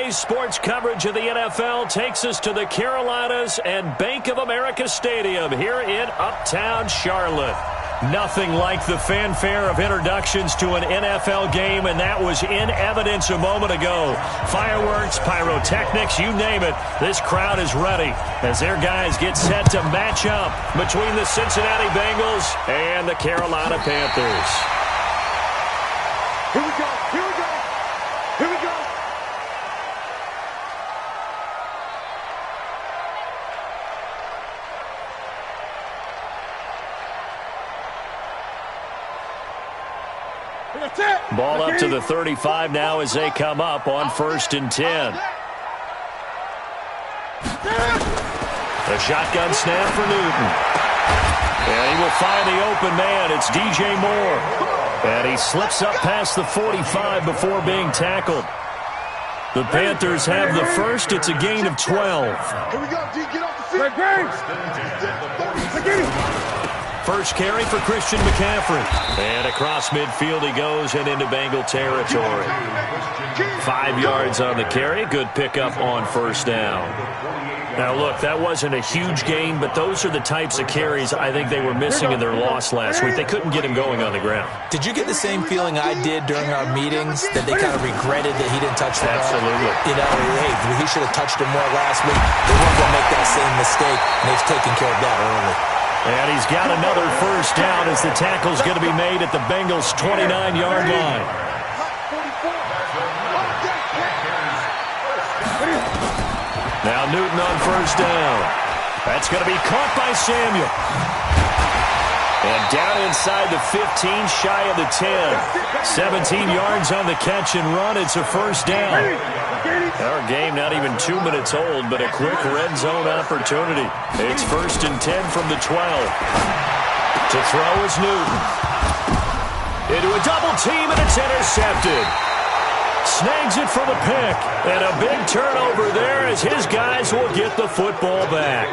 Today's sports coverage of the NFL takes us to the Carolinas and Bank of America Stadium here in Uptown Charlotte. Nothing like the fanfare of introductions to an NFL game, and that was in evidence a moment ago. Fireworks, pyrotechnics, you name it. This crowd is ready as their guys get set to match up between the Cincinnati Bengals and the Carolina Panthers. Here we go, here we go, here we go. Ball up to the 35 now as they come up on 1st and 10. A shotgun snap for Newton. And he will find the open man. It's DJ Moore. And he slips up past the 45 before being tackled. The Panthers have the first. It's a gain of 12. Here we go, D. Get off the seat. First carry for Christian McCaffrey. And across midfield he goes and into Bengal territory. 5 yards on the carry. Good pickup on 1st down. Now, look, that wasn't a huge gain, but those are the types of carries I think they were missing in their loss last week. They couldn't get him going on the ground. Did you get the same feeling I did during our meetings, that they kind of regretted that he didn't touch the ball? Absolutely. You know, hey, he should have touched it more last week. They weren't going to make that same mistake, and they've taken care of that early. And he's got another 1st down as the tackle's going to be made at the Bengals' 29-yard line. Now Newton on 1st down. That's going to be caught by Samuel. And down inside the 15, shy of the 10. 17 yards on the catch and run. It's a 1st down. Our game not even 2 minutes old, but a quick red zone opportunity. It's 1st and 10 from the 12. To throw is Newton. Into a double team, and it's intercepted. Snags it for the pick. And a big turnover there as his guys will get the football back.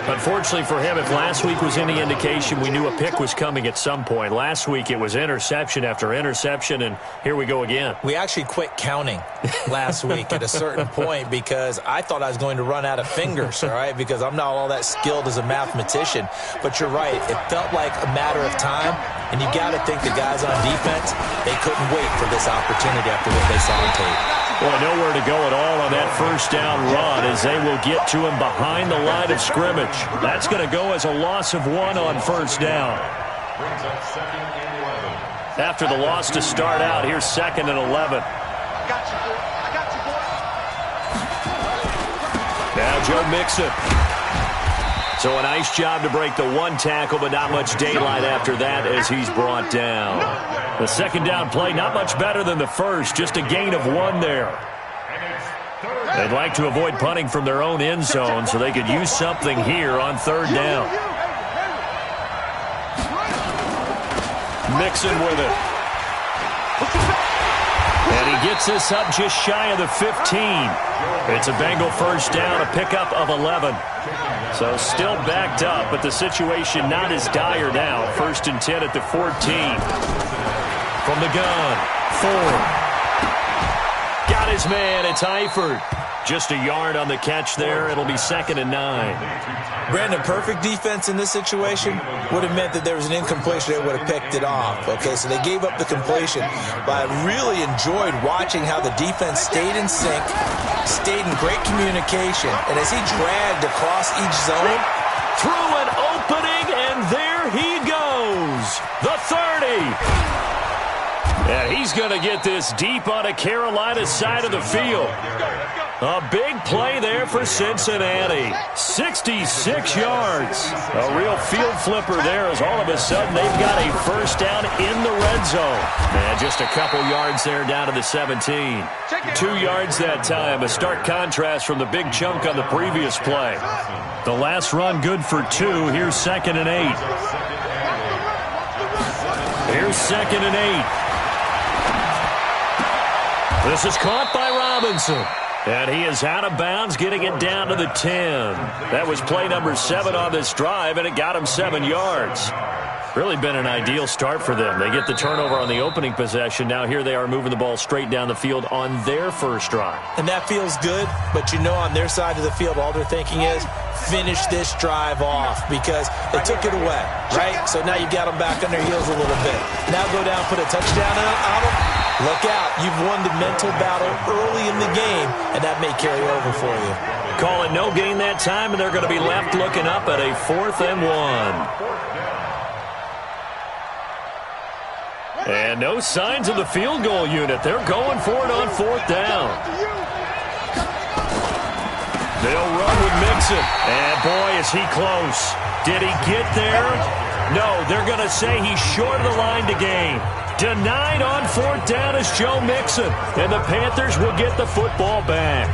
Unfortunately for him, if last week was any indication, we knew a pick was coming at some point. Last week it was interception after interception, and here we go again. We actually quit counting last week at a certain point because I thought I was going to run out of fingers, all right, because I'm not all that skilled as a mathematician. But you're right. It felt like a matter of time, and you got to think the guys on defense, they couldn't wait for this opportunity after what they saw on tape. Well, nowhere to go at all on that 1st down run as they will get to him behind the line of scrimmage. That's going to go as a loss of 1 on 1st down. After the loss to start out, here's 2nd and 11. Now Joe Mixon. So a nice job to break the 1 tackle, but not much daylight after that as he's brought down. The 2nd down play, not much better than the 1st, just a gain of 1 there. They'd like to avoid punting from their own end zone so they could use something here on 3rd down. Mixon with it. And he gets this up just shy of the 15. It's a Bengal 1st down, a pickup of 11. So still backed up, but the situation not as dire now. 1st and 10 at the 14. From the gun, Ford. Got his man, it's Eifert. Just a yard on the catch there. It'll be 2nd and 9. Brandon, perfect defense in this situation would have meant that there was an incompletion. They would have picked it off. Okay, so they gave up the completion. But I really enjoyed watching how the defense stayed in sync, stayed in great communication. And as he dragged across each zone, through an opening, and there he goes. The 30. And he's going to get this deep on a Carolina side of the field. A big play there for Cincinnati. 66 yards. A real field flipper there as all of a sudden they've got a 1st down in the red zone. And just a couple yards there down to the 17. 2 yards that time. A stark contrast from the big chunk on the previous play. The last run good for 2. Here's 2nd and 8. Here's 2nd and 8. This is caught by Robinson. And he is out of bounds, getting it down to the 10. That was play number 7 on this drive, and it got him 7 yards. Really been an ideal start for them. They get the turnover on the opening possession. Now here they are moving the ball straight down the field on their first drive. And that feels good, but you know on their side of the field, all they're thinking is finish this drive off because they took it away, right? So now you got them back on their heels a little bit. Now go down, put a touchdown on them. Look out. You've won the mental battle early in the game, and that may carry over for you. Call it no gain that time, and they're going to be left looking up at a 4th and 1. And no signs of the field goal unit. They're going for it on 4th down. They'll run with Mixon. And boy, is he close. Did he get there? No, they're going to say he's short of the line to gain. Denied on 4th down is Joe Mixon. And the Panthers will get the football back.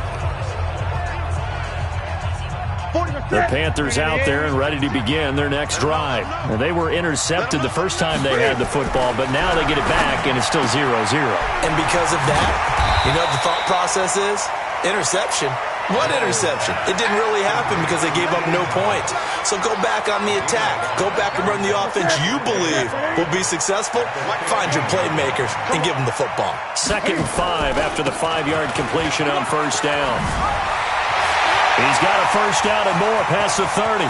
The Panthers out there and ready to begin their next drive. Now, they were intercepted the first time they had the football, but now they get it back, and it's still 0-0. And because of that, you know what the thought process is? Interception. What interception? It didn't really happen because they gave up no points. So go back on the attack. Go back and run the offense you believe will be successful. Find your playmakers and give them the football. 2nd and 5 after the 5-yard completion on 1st down. He's got a 1st down and more past the 30.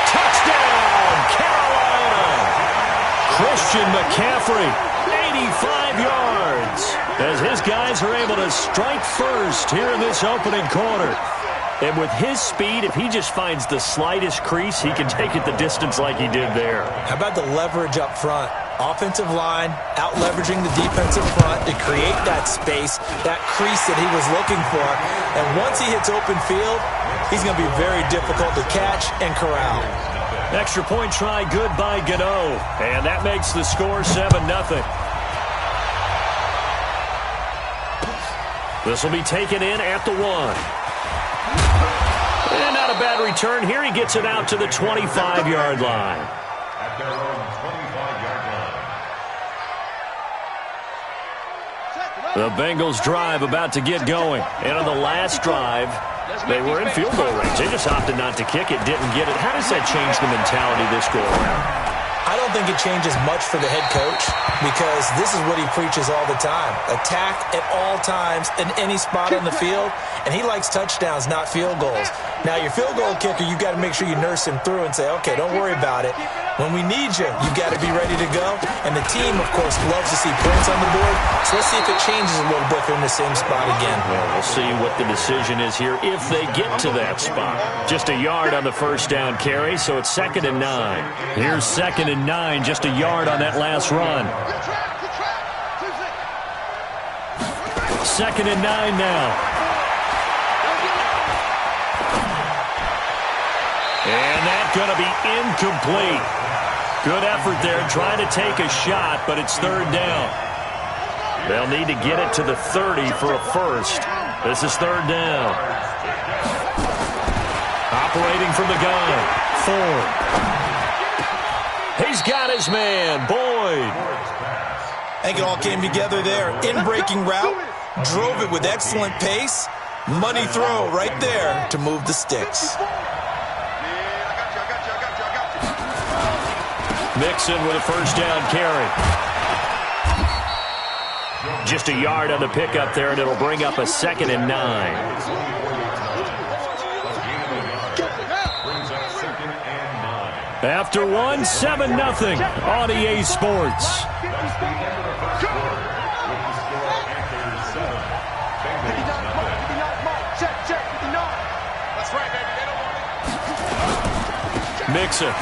Touchdown, Carolina! Christian McCaffrey, 85 yards, as his guys are able to strike first here in this opening quarter. And with his speed, if he just finds the slightest crease, he can take it the distance like he did there. How about the leverage up front? Offensive line out-leveraging the defensive front to create that space, that crease that he was looking for. And once he hits open field, he's going to be very difficult to catch and corral. Extra point try good by Gano. And that makes the score 7-0. This will be taken in at the 1. And not a bad return here. He gets it out to the 25-yard line. The Bengals drive about to get going. And on the last drive, they were in field goal range. They just opted not to kick it, didn't get it. How does that change the mentality this go around? I don't think it changes much for the head coach because this is what he preaches all the time. Attack at all times in any spot on the field, and he likes touchdowns, not field goals. Now, your field goal kicker, you've got to make sure you nurse him through and say, okay, don't worry about it. When we need you, you've got to be ready to go. And the team, of course, loves to see points on the board. So let's see if it changes a little bit. They're in the same spot again. Well, we'll see what the decision is here if they get to that spot. Just a yard on the 1st down carry, so it's 2nd and 9. Here's 2nd and 9, just a yard on that last run. 2nd and 9 now. And that's going to be incomplete. Good effort there trying to take a shot, but it's 3rd down. They'll need to get it to the 30 for a first. This is 3rd down. Operating from the gun, Ford. He's got his man, Boyd. I think it all came together there. In-breaking route, drove it with excellent pace. Money throw right there to move the sticks. Mixon with a 1st down carry. Just a yard on the pickup there, and it'll bring up a 2nd and 9. After 1, 7-0 on EA Sports. Mixon.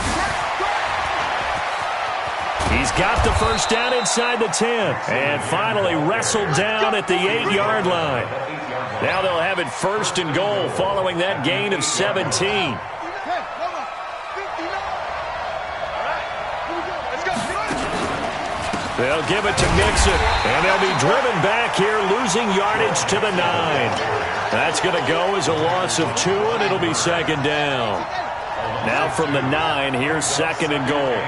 He's got the 1st down inside the 10. And finally wrestled down at the 8-yard line. Now they'll have it 1st and goal following that gain of 17. They'll give it to Mixon. And they'll be driven back here, losing yardage to the 9. That's going to go as a loss of 2, and it'll be 2nd down. Now from the 9, here's 2nd and goal.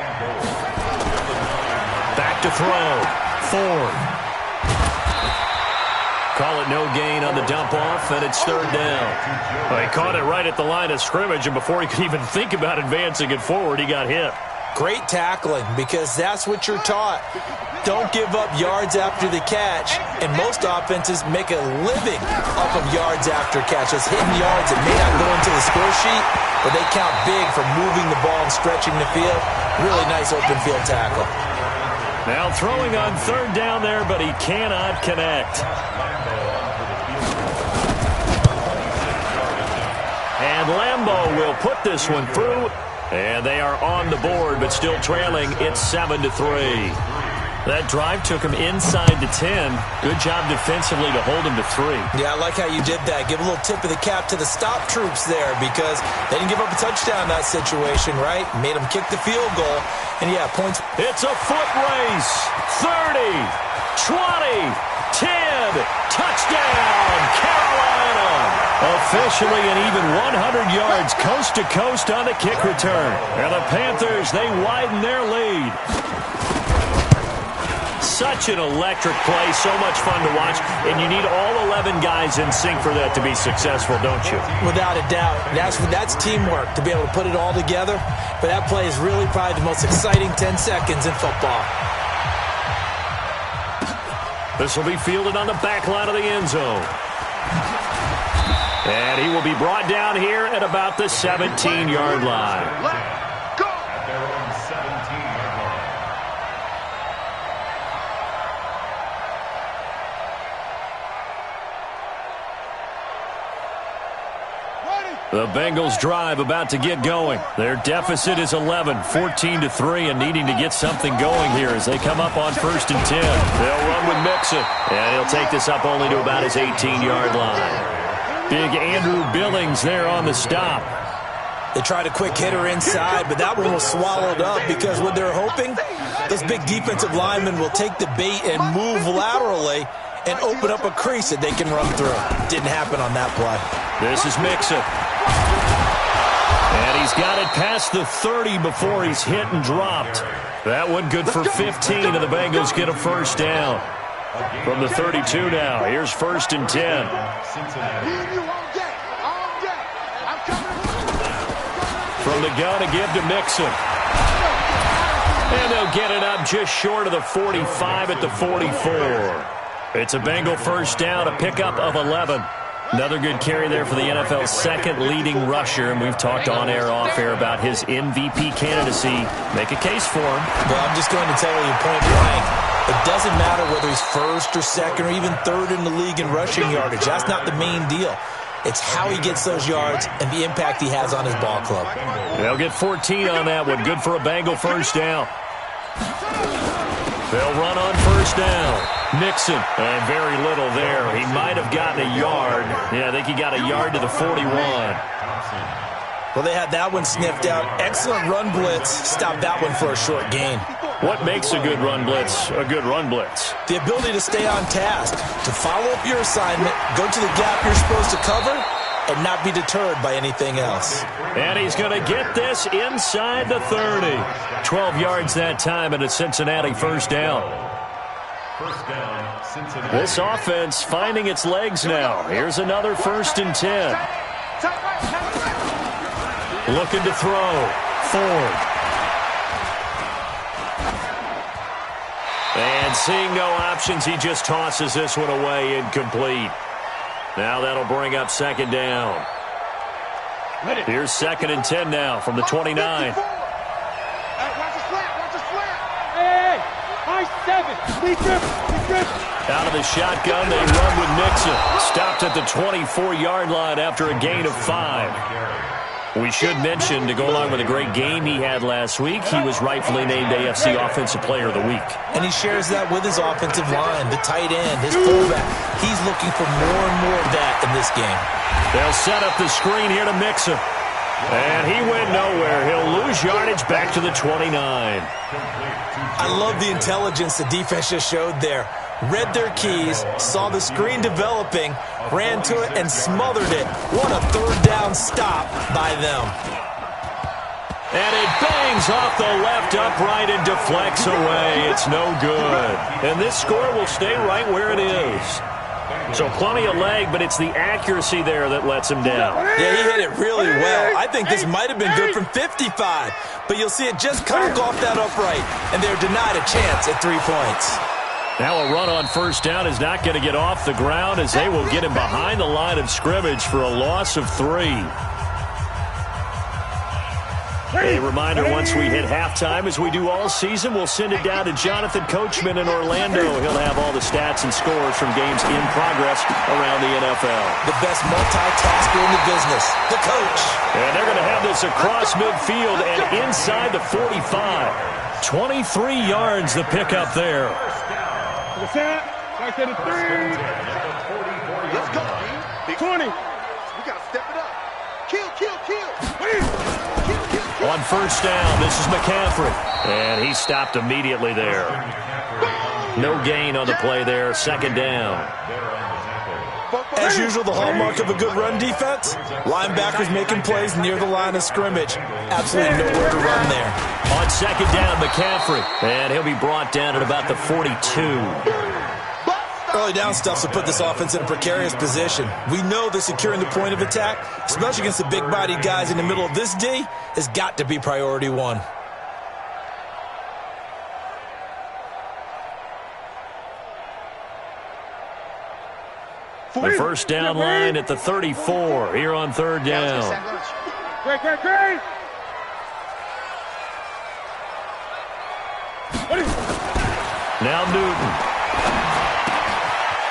Back to throw. Ford. Call it no gain on the dump-off, and it's third down. Well, he caught it right at the line of scrimmage, and before he could even think about advancing it forward, he got hit. Great tackling, because that's what you're taught. Don't give up yards after the catch, and most offenses make a living off of yards after catch. It's hidden yards that may not go into the score sheet, but they count big for moving the ball and stretching the field. Really nice open field tackle. Now throwing on third down there, but he cannot connect. And Lambeau will put this one through. And they are on the board, but still trailing. It's 7-3. That drive took him inside the 10. Good job defensively to hold him to 3. Yeah, I like how you did that. Give a little tip of the cap to the stop troops there, because they didn't give up a touchdown in that situation, right? Made them kick the field goal. And, yeah, points. It's a foot race. 30, 20, 10. Touchdown, Carolina. Officially an even 100 yards coast to coast on the kick return. And the Panthers, they widen their lead. Such an electric play, so much fun to watch, and you need all 11 guys in sync for that to be successful, don't you? Without a doubt. That's teamwork, to be able to put it all together. But that play is really probably the most exciting 10 seconds in football. This will be fielded on the back line of the end zone. And he will be brought down here at about the 17-yard line. Go! The Bengals drive about to get going. Their deficit is 11, 14-3, and needing to get something going here as they come up on 1st and 10. They'll run with Mixon, and he'll take this up only to about his 18-yard line. Big Andrew Billings there on the stop. They tried a quick hitter inside, but that one was swallowed up because what they're hoping, those big defensive linemen will take the bait and move laterally and open up a crease that they can run through. Didn't happen on that play. This is Mixon. And he's got it past the 30 before he's hit and dropped. That one good for 15, and the Bengals get a first down. From the 32 now, here's 1st and 10. From the gun to give to Mixon. And they'll get it up just short of the 45 at the 44. It's a Bengal first down, a pickup of 11. Another good carry there for the NFL's second leading rusher, and we've talked on air, off air about his MVP candidacy. Make a case for him. Well, I'm just going to tell you point blank. It doesn't matter whether he's first or second or even third in the league in rushing yardage. That's not the main deal. It's how he gets those yards and the impact he has on his ball club. They'll get 14 on that one. Good for a Bengal first down. They'll run on first down. Mixon, and very little there. He might have gotten a yard. Yeah, I think he got a yard to the 41. Well, they had that one sniffed out. Excellent run blitz. Stopped that one for a short gain. What makes a good run blitz a good run blitz? The ability to stay on task, to follow up your assignment, go to the gap you're supposed to cover, and not be deterred by anything else. And he's going to get this inside the 30. 12 yards that time, and a Cincinnati first down. This offense finding its legs now. Here's another 1st and 10. Looking to throw. Ford. And seeing no options, he just tosses this one away, incomplete. Now that'll bring up 2nd down. Here's 2nd and 10 now from the 29. Watch the slant, watch the slant. Hey, high 7. Lead dribble. Out of the shotgun, they run with Mixon. Stopped at the 24-yard line after a gain of 5. We should mention, to go along with a great game he had last week, he was rightfully named AFC Offensive Player of the Week. And he shares that with his offensive line, the tight end, his fullback. He's looking for more and more of that in this game. They'll set up the screen here to Mixon. And he went nowhere. He'll lose yardage back to the 29. I love the intelligence the defense just showed there. Read their keys, saw the screen developing, ran to it, and smothered it. What a third down stop by them. And it bangs off the left upright and deflects away. It's no good. And this score will stay right where it is. So plenty of leg, but it's the accuracy there that lets him down. Yeah, he hit it really well. I think this might have been good from 55, but you'll see it just conk off that upright, and they're denied a chance at 3 points. Now a run on first down is not going to get off the ground as they will get him behind the line of scrimmage for a loss of 3. A reminder, once we hit halftime, as we do all season, we'll send it down to Jonathan Coachman in Orlando. He'll have all the stats and scores from games in progress around the NFL. The best multitasker in the business, the coach. And they're going to have this across midfield and inside the 45. 23 yards the pickup there. Let's go. 20. We got to step it up. Kill. On first down, this is McCaffrey. And he stopped immediately there. No gain on the play there. Second down. As usual, the hallmark of a good run defense, linebackers making plays near the line of scrimmage. Absolutely nowhere to run there. On second down, McCaffrey. And he'll be brought down at about the 42. Early down stuff will put this offense in a precarious position. We know that securing the point of attack, especially against the big-bodied guys in the middle of this D, has got to be priority one. The first down line at the 34 here on third down. Great. Now Newton.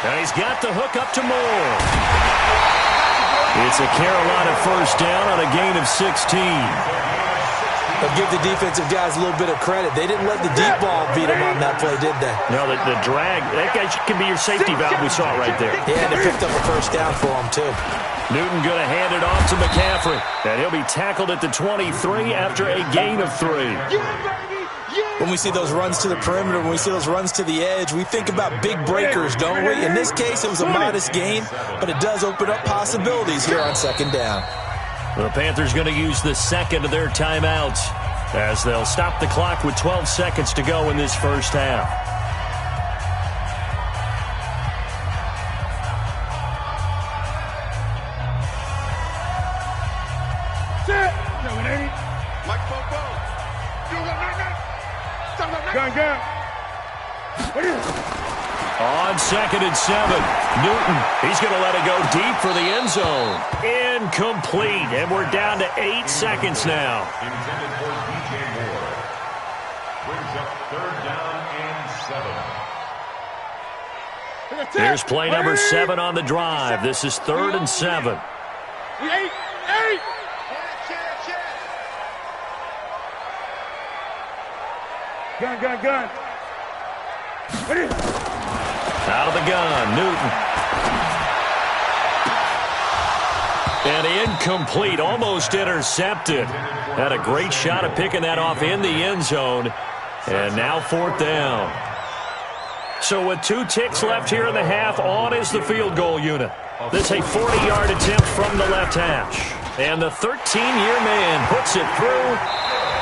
And he's got the hook up to Moore. It's a Carolina first down on a gain of 16. But give the defensive guys a little bit of credit. They didn't let the deep ball beat them on that play, did they? No, the drag, that guy can be your safety valve. We saw it right there. Yeah, and they picked up a first down for him, too. Newton going to hand it off to McCaffrey. And he'll be tackled at the 23 after a gain of 3. When we see those runs to the perimeter, when we see those runs to the edge, we think about big breakers, don't we? In this case, it was a modest gain, but it does open up possibilities here on second down. The Panthers going to use the second of their timeouts as they'll stop the clock with 12 seconds to go in this first half. Gun. On second and 7, Newton, he's going to let it go deep for the end zone. Incomplete, and we're down to 8 seconds now. Intended for DJ Moore. Brings up third down and 7. Here's play number 7 on the drive. This is 3rd and 7. 8. Gun. Out of the gun, Newton. And incomplete, almost intercepted. Had a great shot at picking that off in the end zone. And now 4th down. So with 2 ticks left here in the half, on is the field goal unit. This is a 40-yard attempt from the left hash. And the 13-year man puts it through.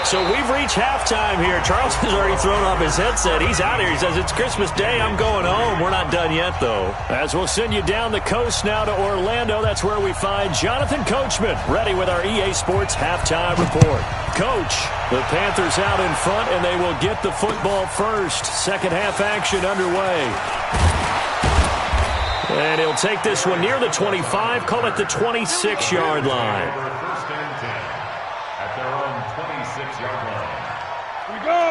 So we've reached halftime here. Charles has already thrown off his headset. He's out here. He says, it's Christmas Day. I'm going home. We're not done yet, though. As we'll send you down the coast now to Orlando, that's where we find Jonathan Coachman, ready with our EA Sports halftime report. Coach, the Panthers out in front, and they will get the football first. Second half action underway. And he'll take this one near the 25, call it the 26-yard line.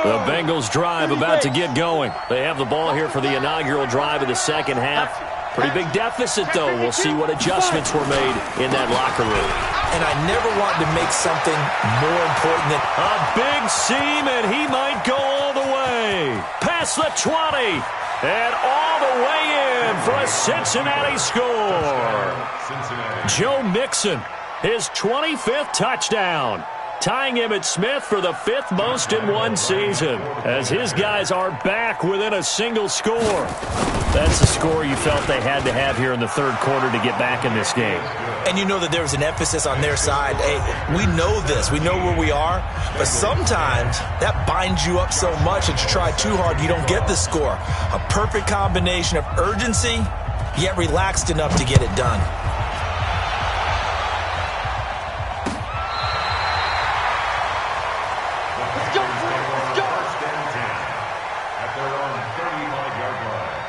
The Bengals drive about to get going. They have the ball here for the inaugural drive of the second half. Pretty big deficit, though. We'll see what adjustments were made in that locker room. And I never wanted to make something more important than a big seam, and he might go all the way. Past the 20, and all the way in for a Cincinnati score. Joe Mixon, his 25th touchdown, tying Emmitt Smith for the 5th most in one season, as his guys are back within a single score. That's the score you felt they had to have here in the third quarter to get back in this game. And you know that there was an emphasis on their side. Hey, we know this. We know where we are. But sometimes that binds you up so much that you try too hard, you don't get the score. A perfect combination of urgency yet relaxed enough to get it done. Let's go, let's go. First and 10 at their own 35-yard line.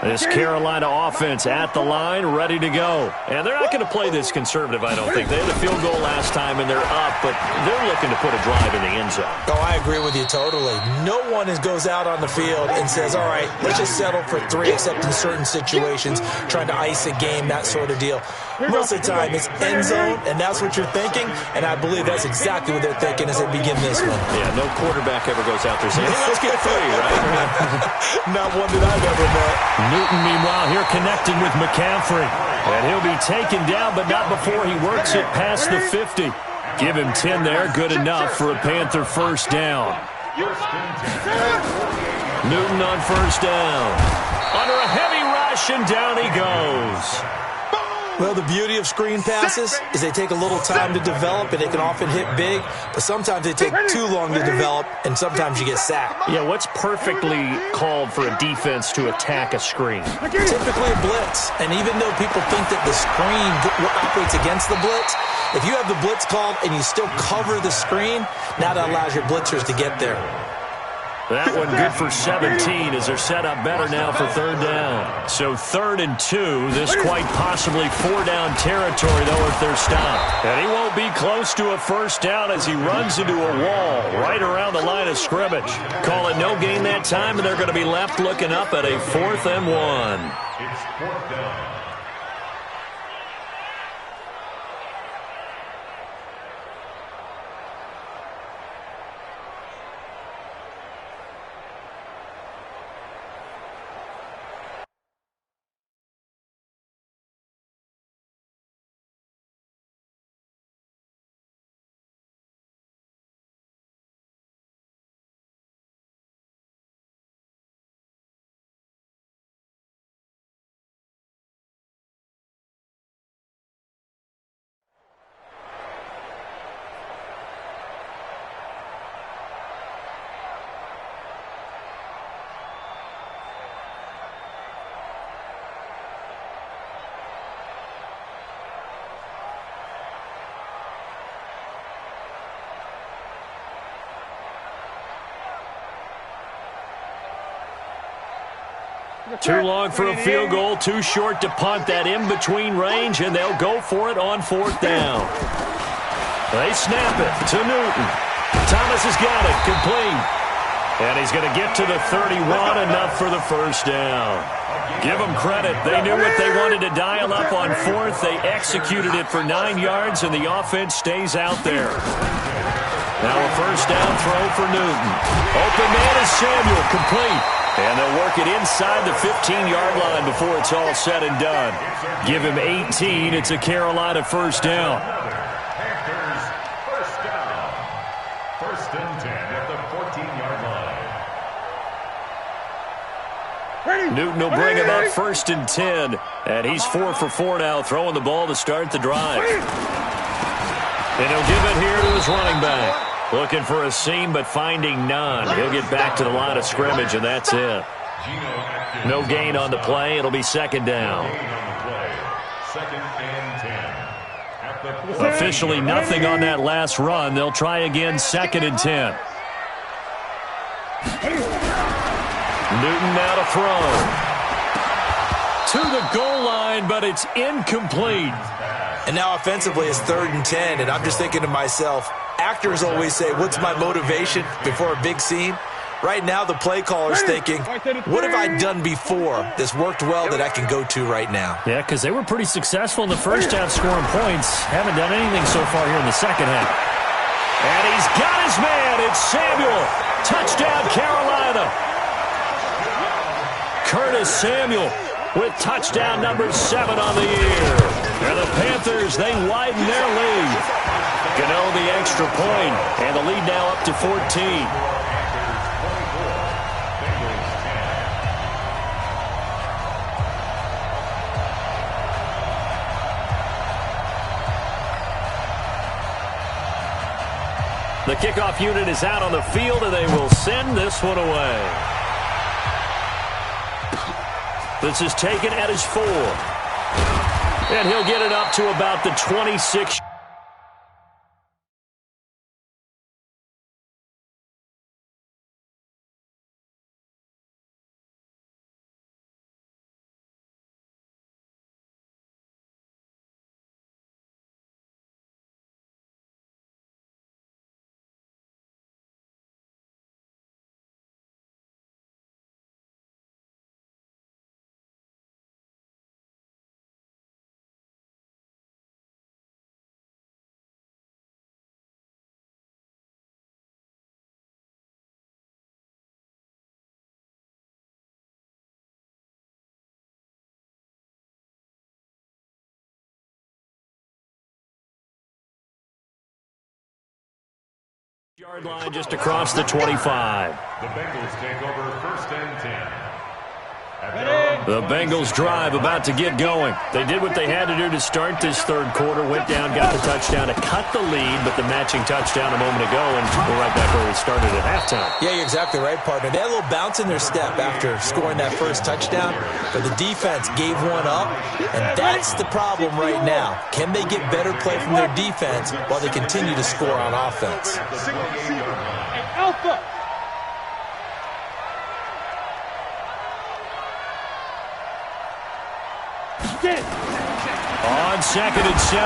This Carolina offense at the line, ready to go. And they're not going to play this conservative, I don't think. They had a field goal last time, and they're up, but they're looking to put a drive in the end zone. Oh, I agree with you totally. No one goes out on the field and says, all right, let's just settle for 3, except in certain situations, trying to ice a game, that sort of deal. Most of the time, it's end zone, and that's what you're thinking, and I believe that's exactly what they're thinking as they begin this one. Yeah, no quarterback ever goes out there saying, hey, let's get 3, right? Not one that I've ever met. Newton, meanwhile, here connecting with McCaffrey. And he'll be taken down, but not before he works it past the 50. Give him 10 there, good enough for a Panther first down. Newton on first down. Under a heavy rush, and down he goes. Well, the beauty of screen passes is they take a little time to develop, and they can often hit big, but sometimes they take too long to develop, and sometimes you get sacked. Yeah, what's perfectly called for a defense to attack a screen? Typically a blitz, and even though people think that the screen operates against the blitz, if you have the blitz called and you still cover the screen, now that allows your blitzers to get there. That one good for 17 as they're set up better now for third down. So 3rd and 2, this quite possibly 4-down territory, though, if they're stopped. And he won't be close to a first down as he runs into a wall right around the line of scrimmage. Call it no gain that time, and they're going to be left looking up at a 4th and 1. It's 4th down. Too long for a field goal, too short to punt that in-between range, and they'll go for it on 4th down. They snap it to Newton. Thomas has got it, complete. And he's going to get to the 31, enough for the first down. Give them credit. They knew what they wanted to dial up on 4th. They executed it for 9 yards, and the offense stays out there. Now a first down throw for Newton. Open man is Samuel, complete. And they'll work it inside the 15-yard line before it's all said and done. Give him 18. It's a Carolina first down. Panthers first down. 1st and 10 at the 14-yard line. Newton will bring him up 1st and 10. And he's 4 for 4 now, throwing the ball to start the drive. And he'll give it here to his running back. Looking for a seam, but finding none. He'll get back to the line of scrimmage, and that's it. No gain on the play. It'll be 2nd down. 2nd and 10. Officially nothing on that last run. They'll try again, 2nd and 10. Newton now to throw. To the goal line, but it's incomplete. And now offensively it's 3rd and 10, and I'm just thinking to myself, actors always say, what's my motivation before a big scene? Right now the play caller's thinking, what have I done before that's worked well that I can go to right now? Yeah, because they were pretty successful in the first half scoring points. Haven't done anything so far here in the second half. And he's got his man. It's Samuel. Touchdown, Carolina. Curtis Samuel with touchdown number 7 on the year. And the Panthers, they widen their lead. Gano the extra point, and the lead now up to 14. The kickoff unit is out on the field, and they will send this one away. This is taken at his 4. And he'll get it up to about the 26. Yard line just across the 25. The Bengals take over 1st and 10. The Bengals drive about to get going. They did what they had to do to start this third quarter, went down, got the touchdown to cut the lead, but the matching touchdown a moment ago, and we're right back where we started at halftime. Yeah, you're exactly right, partner. They had a little bounce in their step after scoring that first touchdown, but the defense gave one up, and that's the problem right now. Can they get better play from their defense while they continue to score on offense? Alpha. On 2nd and 7,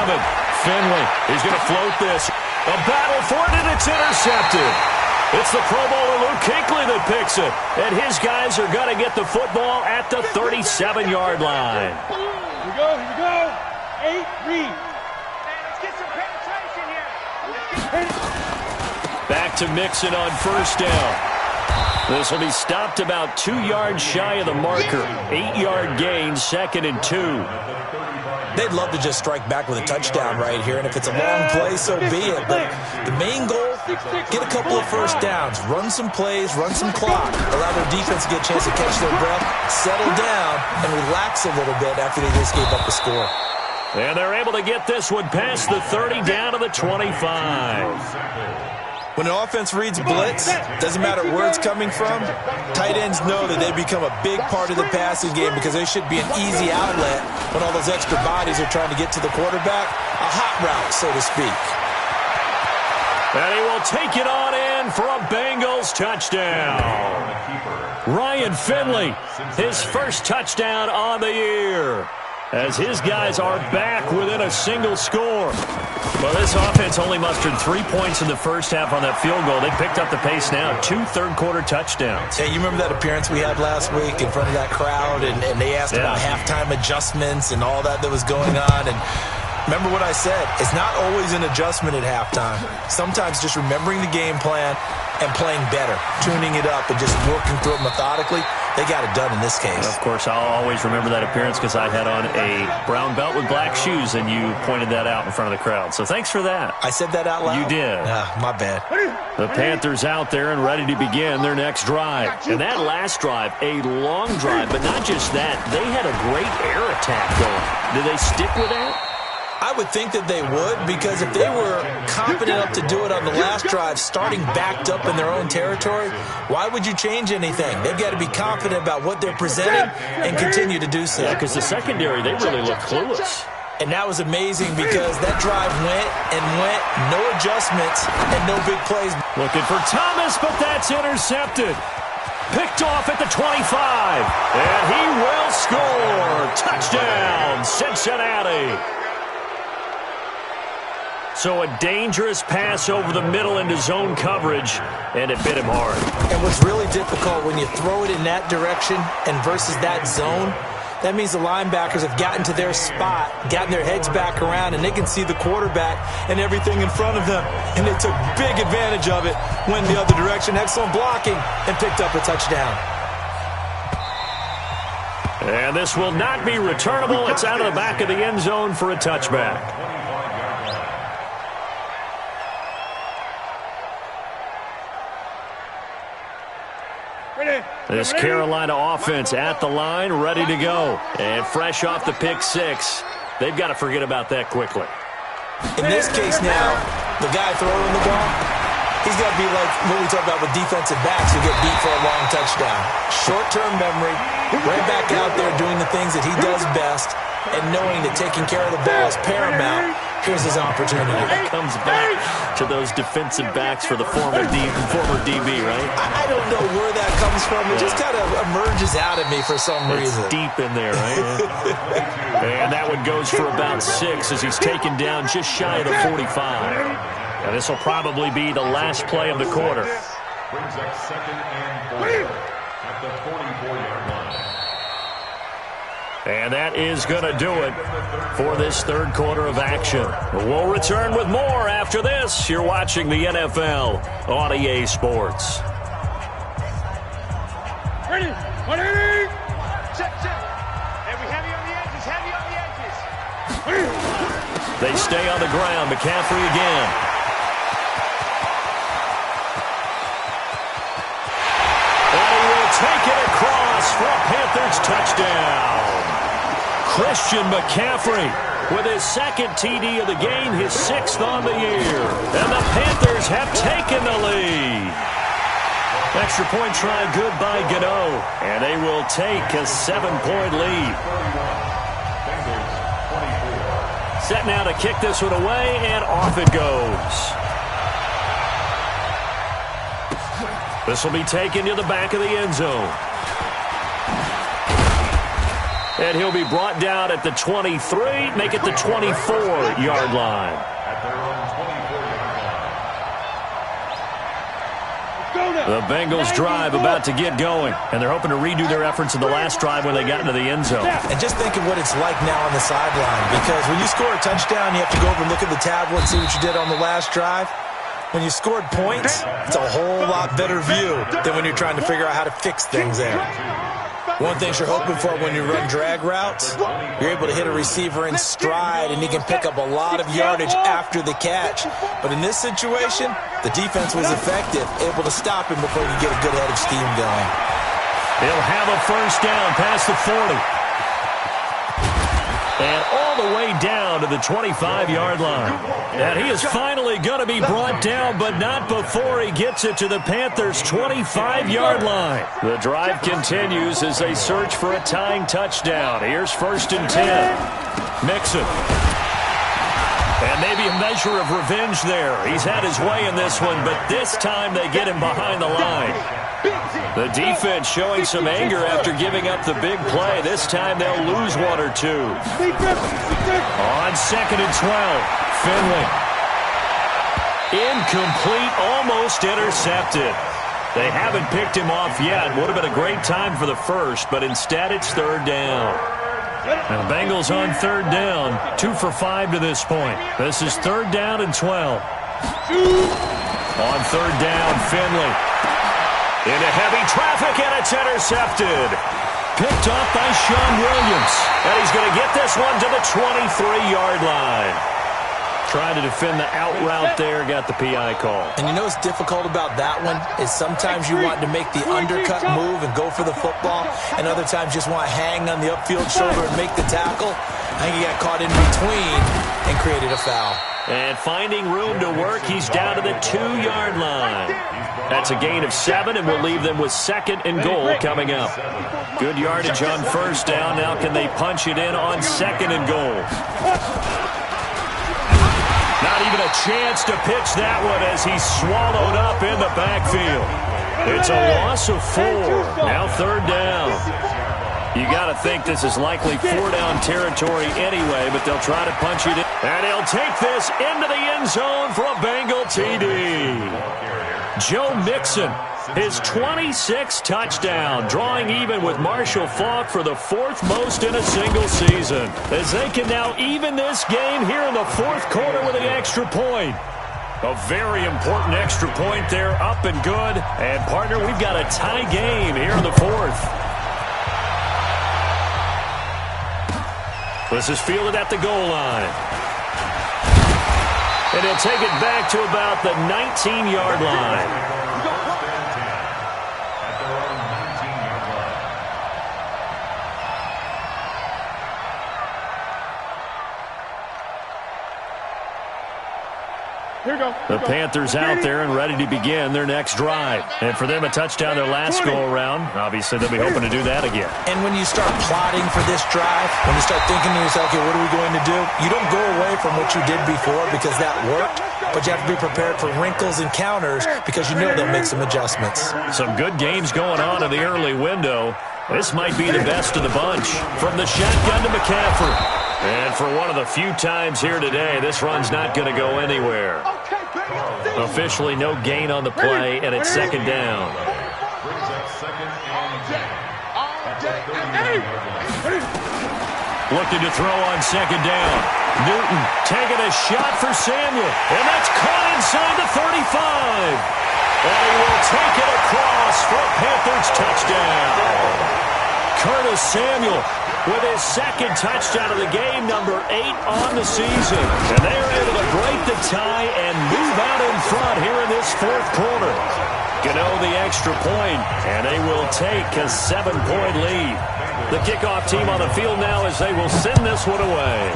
Finley is going to float this. A battle for it, and it's intercepted. It's the Pro Bowler Luke Kuechly that picks it, and his guys are going to get the football at the 37-yard line. Here we go. 8, read. Let's get some penetration here. Back to Mixon on 1st down. This will be stopped about 2 yards shy of the marker. 8-yard gain, 2nd and 2. They'd love to just strike back with a touchdown right here, and if it's a long play, so be it. But the main goal, get a couple of first downs, run some plays, run some clock, allow their defense to get a chance to catch their breath, settle down, and relax a little bit after they just gave up the score. And they're able to get this one past the 30 down to the 25. When an offense reads blitz, doesn't matter where it's coming from, tight ends know that they become a big part of the passing game because they should be an easy outlet when all those extra bodies are trying to get to the quarterback. A hot route, so to speak. And he will take it on in for a Bengals touchdown. Ryan Finley, his first touchdown on the year, as his guys are back within a single score. Well, this offense only mustered 3 points in the first half on that field goal. They picked up the pace now, 2 third-quarter touchdowns. Yeah, you remember that appearance we had last week in front of that crowd, and they asked about halftime adjustments and all that was going on, and remember what I said, it's not always an adjustment at halftime. Sometimes just remembering the game plan and playing better, tuning it up and just working through it methodically. They got it done in this case. Of course, I'll always remember that appearance because I had on a brown belt with black shoes, and you pointed that out in front of the crowd. So thanks for that. I said that out loud? You did. My bad. The Panthers out there and ready to begin their next drive. And that last drive, a long drive, but not just that. They had a great air attack going. Did they stick with that? I would think that they would, because if they were confident enough to do it on the last drive, starting backed up in their own territory, why would you change anything? They've got to be confident about what they're presenting and continue to do so. Yeah, because the secondary, they really look clueless. And that was amazing because that drive went and went, no adjustments and no big plays. Looking for Thomas, but that's intercepted. Picked off at the 25. And he will score. Touchdown, Cincinnati. So a dangerous pass over the middle into zone coverage, and it bit him hard. And what's really difficult when you throw it in that direction and versus that zone, that means the linebackers have gotten to their spot, gotten their heads back around, and they can see the quarterback and everything in front of them. And they took big advantage of it, went the other direction, excellent blocking, and picked up a touchdown. And this will not be returnable. It's out of the back of the end zone for a touchback. This Carolina offense at the line, ready to go. And fresh off the pick six, they've got to forget about that quickly. In this case now, the guy throwing the ball, He's got to be like what we talk about with defensive backs who get beat for a long touchdown. Short-term memory, right back out there doing the things that he does best, and knowing that taking care of the ball is paramount. Here's his opportunity. It comes back to those defensive backs for the former DB, right? I don't know where that comes from. It just kind of emerges out of me for some reason. It's deep in there, right? And that one goes for about 6 as he's taken down just shy of the 45. And this will probably be the last play of the quarter. Brings up 2nd and 4 at the 44-yard line. And that is going to do it for this third quarter of action. We'll return with more after this. You're watching the NFL on EA Sports. Ready? 180! Check. And we heavy on the edges, They stay on the ground. McCaffrey again. And he will take it across for a Panthers touchdown. Christian McCaffrey with his second TD of the game, his 6th on the year. And the Panthers have taken the lead. Extra point try good by Gano. And they will take a 7-point lead. Set now to kick this one away, and off it goes. This will be taken to the back of the end zone. And he'll be brought down at the 23, make it the 24-yard line. The Bengals drive about to get going, and they're hoping to redo their efforts in the last drive when they got into the end zone. And just think of what it's like now on the sideline, because when you score a touchdown, you have to go over and look at the tablet and see what you did on the last drive. When you scored points, it's a whole lot better view than when you're trying to figure out how to fix things there. One thing you're hoping for when you run drag routes, you're able to hit a receiver in stride, and he can pick up a lot of yardage after the catch. But in this situation, the defense was effective, able to stop him before he could get a good head of steam going. He'll have a first down past the 40. And all the way down to the 25-yard line. And he is finally going to be brought down, but not before he gets it to the Panthers' 25-yard line. The drive continues as they search for a tying touchdown. Here's 1st and 10. Mixon. And maybe a measure of revenge there. He's had his way in this one, but this time they get him behind the line. The defense showing some anger after giving up the big play. This time they'll lose 1 or 2. On 2nd and 12, Finley. Incomplete, almost intercepted. They haven't picked him off yet. Would have been a great time for the first, but instead it's 3rd down. And the Bengals on 3rd down, 2 for 5 to this point. This is 3rd down and 12. On 3rd down, Finley. Into heavy traffic, and it's intercepted. Picked off by Sean Williams. And he's going to get this one to the 23-yard line. Trying to defend the out route there, got the PI call. And you know what's difficult about that one is sometimes you want to make the undercut move and go for the football, and other times just want to hang on the upfield shoulder and make the tackle. I think he got caught in between and created a foul. And finding room to work, he's down to the 2-yard line. That's a gain of 7, and we'll leave them with 2nd and goal coming up. Good yardage on 1st down. Now can they punch it in on 2nd and goal? Not even a chance to pitch that one as he's swallowed up in the backfield. It's a loss of 4. Now 3rd down. You got to think this is likely 4-down territory anyway, but they'll try to punch it in. And he'll take this into the end zone for a Bengal TD. Joe Mixon, his 26th touchdown, drawing even with Marshall Faulk for the 4th most in a single season. As they can now even this game here in the 4th quarter with an extra point. A very important extra point there, up and good. And, partner, we've got a tie game here in the 4th. This is fielded at the goal line. And he'll take it back to about the 19-yard line. The Panthers out there and ready to begin their next drive. And for them, a touchdown their last go-around. Obviously, they'll be hoping to do that again. And when you start plotting for this drive, when you start thinking to yourself, okay, what are we going to do? You don't go away from what you did before because that worked, but you have to be prepared for wrinkles and counters because you know they'll make some adjustments. Some good games going on in the early window. This might be the best of the bunch. From the shotgun to McCaffrey. And for one of the few times here today, this run's not going to go anywhere. Officially no gain on the play, and it's second down. Looking to throw on second down. Newton taking a shot for Samuel, and that's caught inside the 35. And he will take it across for a Panthers touchdown. Curtis Samuel with his second touchdown of the game, number 8 on the season. And they are able to break the tie and move out in front here in this fourth quarter. Gano the extra point, and they will take a 7-point lead. The kickoff team on the field now as they will send this one away.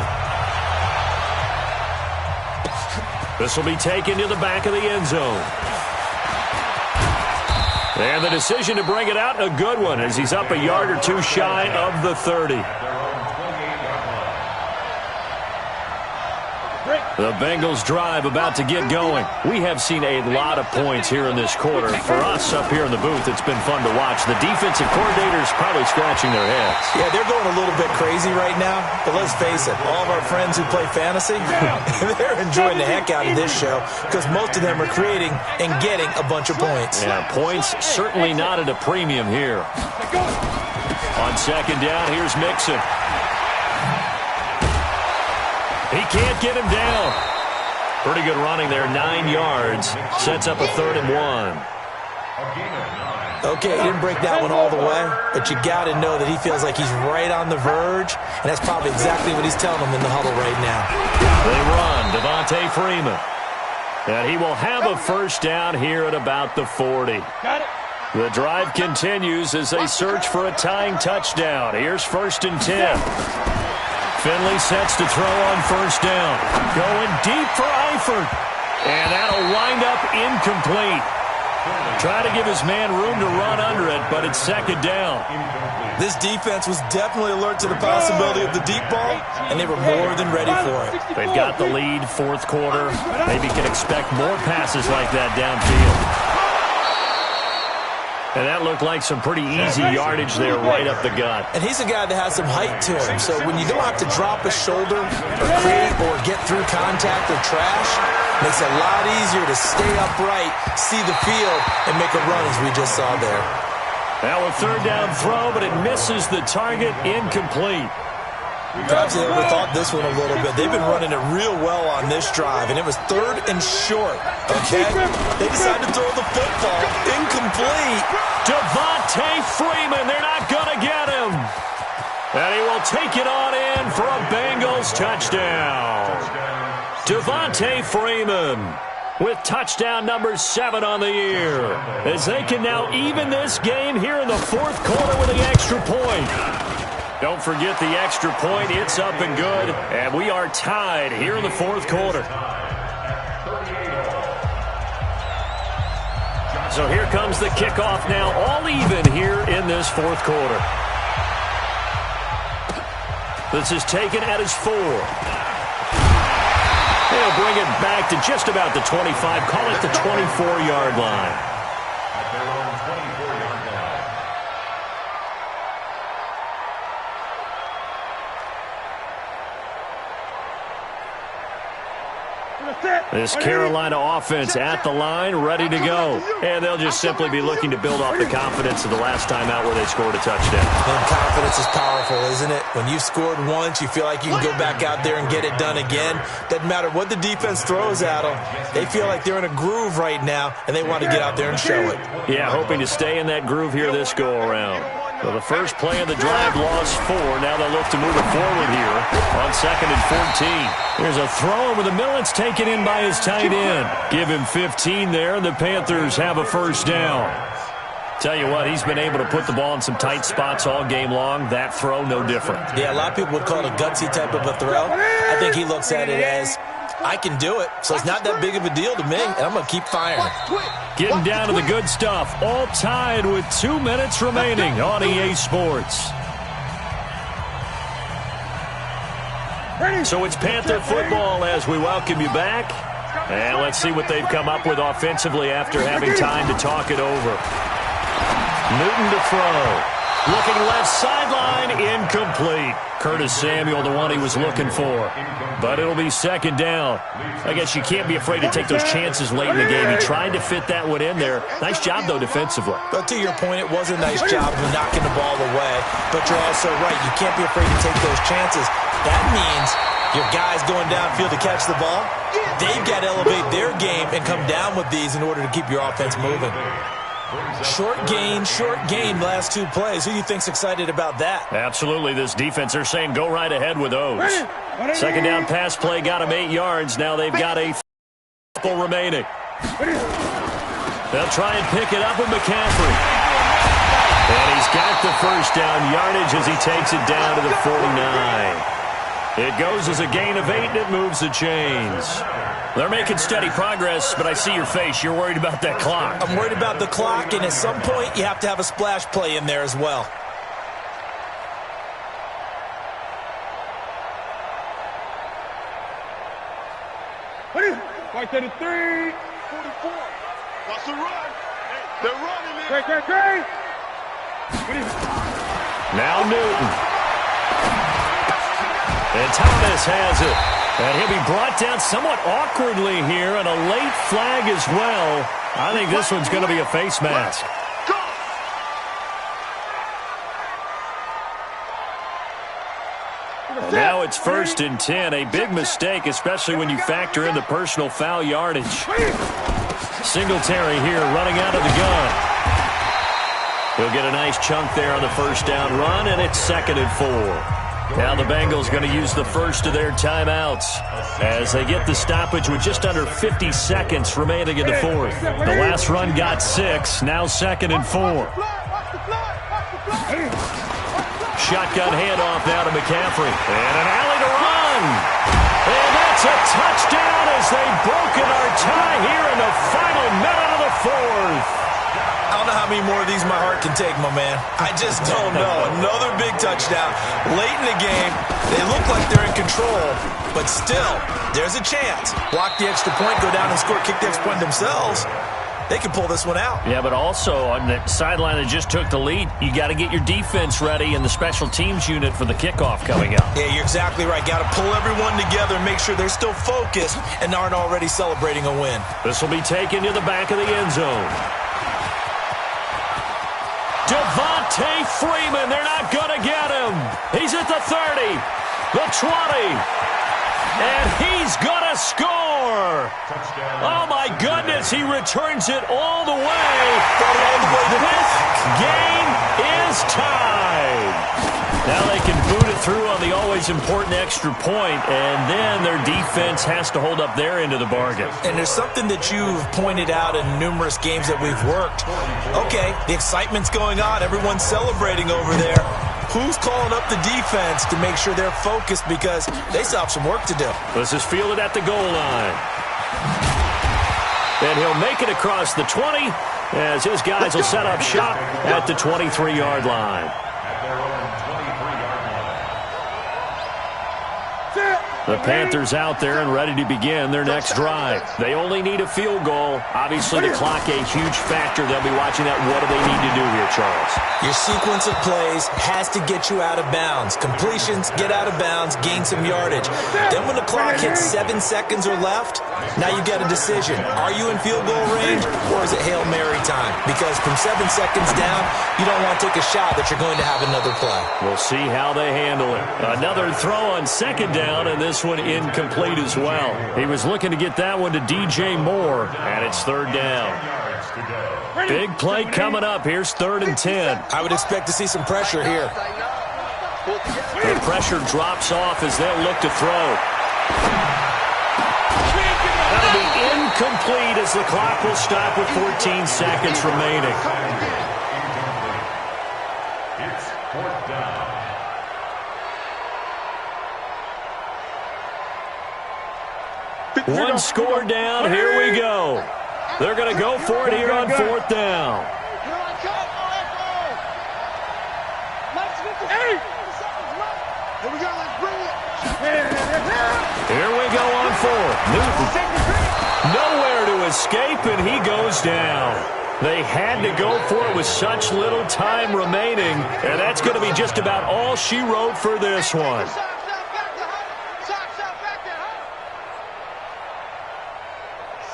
This will be taken to the back of the end zone. And the decision to bring it out, a good one, as he's up a yard or two shy of the 30. The Bengals drive about to get going. We have seen a lot of points here in this quarter. For us up here in the booth, it's been fun to watch. The defensive coordinators probably scratching their heads. Yeah, they're going a little bit crazy right now. But let's face it, all of our friends who play fantasy, they're enjoying the heck out of this show because most of them are creating and getting a bunch of points. Yeah, points certainly not at a premium here. On second down, here's Mixon. He can't get him down. Pretty good running there, 9 yards. Sets up a 3rd and 1. Okay, he didn't break that one all the way, but you got to know that he feels like he's right on the verge, and that's probably exactly what he's telling them in the huddle right now. They run, Devontae Freeman. And he will have a first down here at about the 40. Got it. The drive continues as they search for a tying touchdown. Here's 1st and 10. Finley sets to throw on first down. Going deep for Eifert. And that'll wind up incomplete. Try to give his man room to run under it, but it's second down. This defense was definitely alert to the possibility of the deep ball, and they were more than ready for it. They've got the lead, fourth quarter. Maybe can expect more passes like that downfield. And that looked like some pretty easy yardage there right up the gut. And he's a guy that has some height to him. So when you don't have to drop a shoulder or create or get through contact or trash, makes it a lot easier to stay upright, see the field, and make a run as we just saw there. Now a third down throw, but it misses the target, incomplete. Perhaps they overthought this one a little bit. They've been running it real well on this drive, and it was 3rd and short, okay? They decided to throw the football. Incomplete. Devontae Freeman, they're not going to get him. And he will take it on in for a Bengals touchdown. Devontae Freeman with touchdown number 7 on the year, as they can now even this game here in the fourth quarter with the extra point. Don't forget the extra point. It's up and good. And we are tied here in the fourth quarter. So here comes the kickoff now, all even here in this fourth quarter. This is taken at his 4. They'll bring it back to just about the 25. Call it the 24-yard line. This Carolina offense at the line, ready to go. And they'll just simply be looking to build off the confidence of the last time out where they scored a touchdown. And confidence is powerful, isn't it? When you've scored once, you feel like you can go back out there and get it done again. Doesn't matter what the defense throws at them. They feel like they're in a groove right now, and they want to get out there and show it. Yeah, hoping to stay in that groove here this go-around. So the first play of the drive lost 4. Now they'll look to move it forward here on 2nd and 14. Here's a throw over the middle. It's taken in by his tight end. Give him 15 there, and the Panthers have a first down. Tell you what, he's been able to put the ball in some tight spots all game long. That throw, no different. Yeah, a lot of people would call it a gutsy type of a throw. I think he looks at it as I can do it, so it's not that big of a deal to me, and I'm going to keep firing. Getting down to the good stuff. All tied with 2 minutes remaining on EA Sports. So it's Panther football as we welcome you back. And let's see what they've come up with offensively after having time to talk it over. Newton to throw. Looking left sideline, incomplete. Curtis Samuel, the one he was looking for. But it'll be second down. I guess you can't be afraid to take those chances late in the game. He tried to fit that one in there. Nice job, though, defensively. But to your point, it was a nice job of knocking the ball away. But you're also right. You can't be afraid to take those chances. That means your guys going downfield to catch the ball, they've got to elevate their game and come down with these in order to keep your offense moving. Short gain, last 2 plays. Who do you think's excited about that? Absolutely. This defense, they're saying go right ahead with those. Second down pass play got them 8 yards. Now they've got a remaining. They'll try and pick it up with McCaffrey. And he's got the first down yardage as he takes it down to the 49. It goes as a gain of 8, and it moves the chains. They're making steady progress, but I see your face. You're worried about that clock. I'm worried about the clock, and at some point, you have to have a splash play in there as well. Right to the 3. 44. Watch the run. They're running it. Great. Now Newton. And Thomas has it. And he'll be brought down somewhat awkwardly here, and a late flag as well. I think this one's going to be a face mask. And now it's 1st and 10. A big mistake, especially when you factor in the personal foul yardage. Singletary here running out of the gun. He'll get a nice chunk there on the first down run, and it's 2nd and 4. Now the Bengals going to use the first of their timeouts as they get the stoppage with just under 50 seconds remaining in the 4th. The last run got 6, now 2nd and 4. Shotgun handoff now to McCaffrey. And an alley to run. And that's a touchdown as they've broken our tie here in the final minute of the 4th. I don't know how many more of these my heart can take, my man. I just don't know. Another big touchdown. Late in the game, they look like they're in control, but still, there's a chance. Block the extra point, go down and score, kick the extra point themselves. They can pull this one out. Yeah, but also on the sideline that just took the lead, you got to get your defense ready and the special teams unit for the kickoff coming up. Yeah, you're exactly right. Got to pull everyone together and make sure they're still focused and aren't already celebrating a win. This will be taken to the back of the end zone. Devontae Freeman, they're not going to get him. He's at the 30, the 20, and he's going to score. Oh, my goodness, he returns it all the way. This game is tied. Now they can boot it through on the always important extra point, and then their defense has to hold up their end of the bargain. And there's something that you've pointed out in numerous games that we've worked. Okay, the excitement's going on. Everyone's celebrating over there. Who's calling up the defense to make sure they're focused because they still have some work to do? This is fielded at the goal line. And he'll make it across the 20 as his guys will set up shop at the 23-yard line. The Panthers out there and ready to begin their next drive. They only need a field goal. Obviously, the clock a huge factor. They'll be watching that. What do they need to do here, Charles? Your sequence of plays has to get you out of bounds. Completions, get out of bounds, gain some yardage. Then when the clock hits 7 seconds or left, now you get a decision. Are you in field goal range or is it Hail Mary time? Because from 7 seconds down, you don't want to take a shot that you're going to have another play. We'll see how they handle it. Another throw on second down, and this one incomplete as well. He was looking to get that one to DJ Moore, and it's 3rd down. Big play coming up. Here's 3rd and 10. I would expect to see some pressure here. The pressure drops off as they'll look to throw. That'll be incomplete as the clock will stop with 14 seconds remaining. It's 4th down. 4 One score down. Here we go. They're going to go for it here on 4th down. Here we go. Let's bring it. Here we go on 4th. Newton. Nowhere to escape, and he goes down. They had to go for it with such little time remaining, and that's going to be just about all she wrote for this one.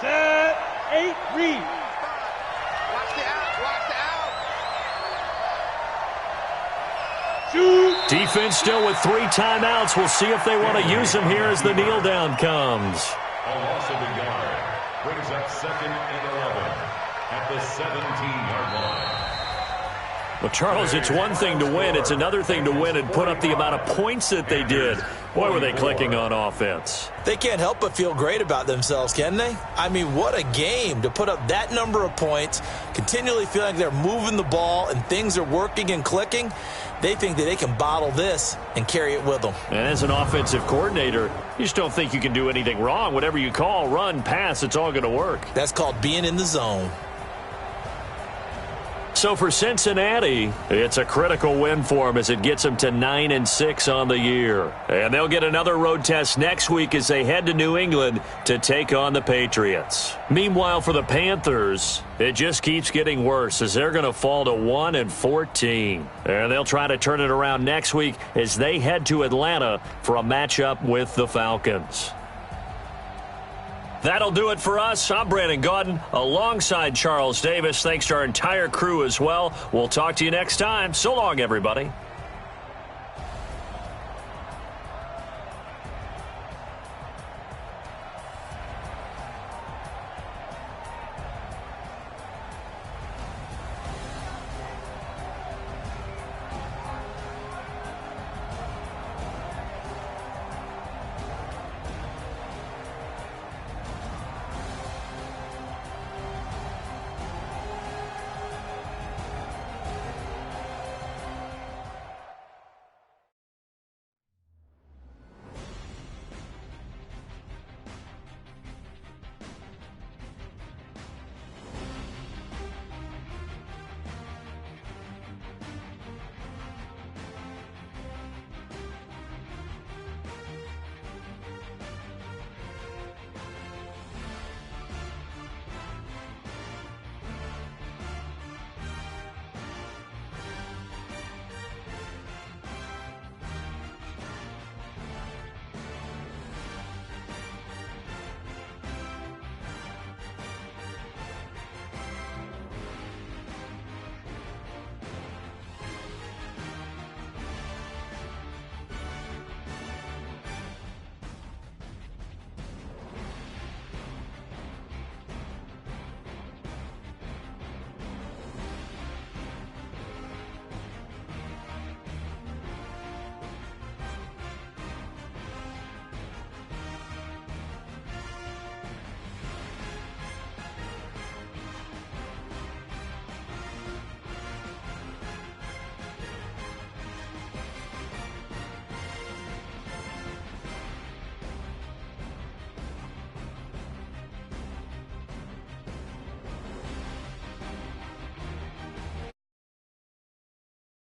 Set, 8, read. Watch the out. Watch the out. Shoot. Defense still with 3 timeouts. We'll see if they want to use them here as the kneel down comes. A loss of a yard brings up 2nd and 11 at the 17-yard line. Well, Charles, it's one thing to win. It's another thing to win and put up the amount of points that they did. Boy, were they clicking on offense. They can't help but feel great about themselves, can they? I mean, what a game to put up that number of points, continually feel like they're moving the ball and things are working and clicking. They think that they can bottle this and carry it with them. And as an offensive coordinator, you just don't think you can do anything wrong. Whatever you call, run, pass, it's all going to work. That's called being in the zone. So for Cincinnati, it's a critical win for them as it gets them to 9-6 on the year. And they'll get another road test next week as they head to New England to take on the Patriots. Meanwhile, for the Panthers, it just keeps getting worse as they're going to fall to 1-14. And they'll try to turn it around next week as they head to Atlanta for a matchup with the Falcons. That'll do it for us. I'm Brandon Gaudin alongside Charles Davis. Thanks to our entire crew as well. We'll talk to you next time. So long, everybody.